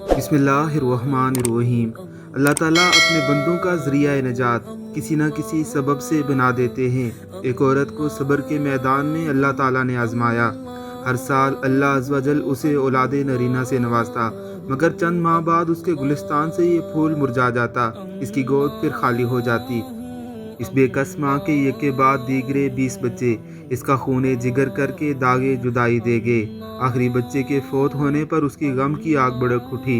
बिस्मिल्लाहिर्रहमानिर्रहीम। अल्लाह ताला अपने बंदों का ज़रिया नजात किसी न किसी सबब से बना देते हैं। एक औरत को सब्र के मैदान में अल्लाह ताला ने आजमाया। हर साल अल्लाह अज़्ज़ व जल उसे औलाद नरीना से नवाजता, मगर चंद माह बाद उसके गुलिस्तान से ये फूल मुरझा जाता, इसकी गोद फिर खाली हो जाती। इस बेकस माँ के एक के बाद दीगरे 20 बच्चे इसका खूने जिगर करके दागे जुदाई दे गए। आखिरी बच्चे के फौत होने पर उसकी गम की आग भड़क उठी।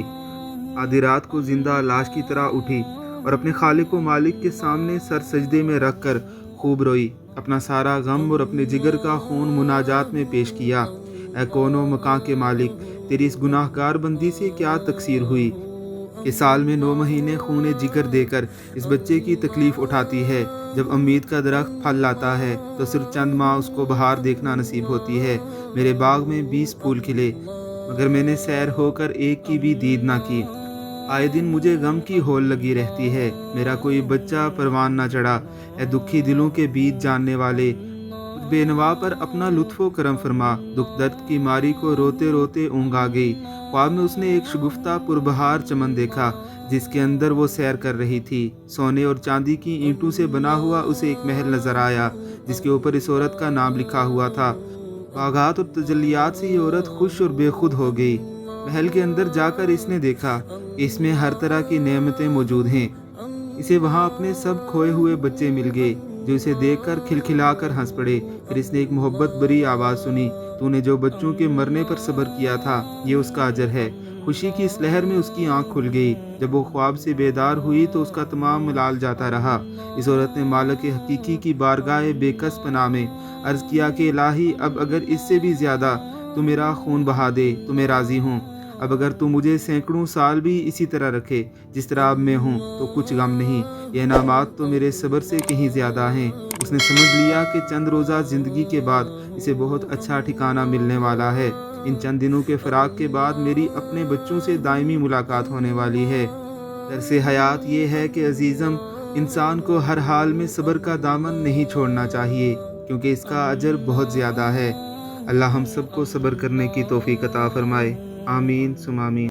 आधी रात को जिंदा लाश की तरह उठी और अपने खालिक व मालिक के सामने सर सजदे में रख कर खूब रोई। अपना सारा गम और अपने जिगर का खून मुनाजात में पेश किया। ऐ कौनो मकां के मालिक, तेरी इस गुनाहगार बंदी से क्या तकसीर हुई कि साल में 9 महीने खूने जिगर देकर इस बच्चे की तकलीफ़ उठाती है। जब उम्मीद का दरख्त फल लाता है तो सिर्फ चंद माह उसको बहार देखना नसीब होती है। मेरे बाग में 20 फूल खिले, मगर मैंने सैर होकर एक की भी दीद ना की। आए दिन मुझे गम की होल लगी रहती है। मेरा कोई बच्चा परवान ना चढ़ा। ए दुखी दिलों के बीत जानने वाले, कुछ बेनवा पर अपना लुत्फ़ो करम फरमा। दुख दर्द की मारी को रोते रोते ऊँघ आ गई। ख्वाब में उसने एक शगुफ्ता पुरबहार चमन देखा, जिसके अंदर वो सैर कर रही थी। सोने और चांदी की ईंटों से बना हुआ उसे एक महल नजर आया, जिसके ऊपर इस औरत का नाम लिखा हुआ था। बागात और तजल्लियात से ये औरत खुश और बेखुद हो गई। महल के अंदर जाकर इसने देखा कि इसमें हर तरह की नेमतें मौजूद हैं। इसे वहाँ अपने सब खोए हुए बच्चे मिल गए, जो इसे देखकर खिलखिलाकर हंस पड़े। फिर इसने एक मोहब्बत भरी आवाज़ सुनी, तूने जो बच्चों के मरने पर सब्र किया था, ये उसका अजर है। खुशी की इस लहर में उसकी आंख खुल गई। जब वो ख्वाब से बेदार हुई तो उसका तमाम मलाल जाता रहा। इस औरत ने मालिक हकीकी की बारगाह बेकस पनाह में अर्ज़ किया कि इलाही, अब अगर इससे भी ज़्यादा तू मेरा खून बहा दे तो मैं राज़ी हूँ। अब अगर तू मुझे सैकड़ों साल भी इसी तरह रखे जिस तरह अब मैं हूँ, तो कुछ गम नहीं। ये इनामात तो मेरे सब्र से कहीं ज़्यादा हैं। उसने समझ लिया कि चंद रोज़ा ज़िंदगी के बाद इसे बहुत अच्छा ठिकाना मिलने वाला है। इन चंद दिनों के फ़राक के बाद मेरी अपने बच्चों से दायमी मुलाकात होने वाली है। दरसे हयात ये है कि अजीज़म, इंसान को हर हाल में सब्र का दामन नहीं छोड़ना चाहिए, क्योंकि इसका अजर बहुत ज़्यादा है। अल्लाह हम सबको सब्र करने की तौफीक अता फरमाए। आमीन सुम आमीन।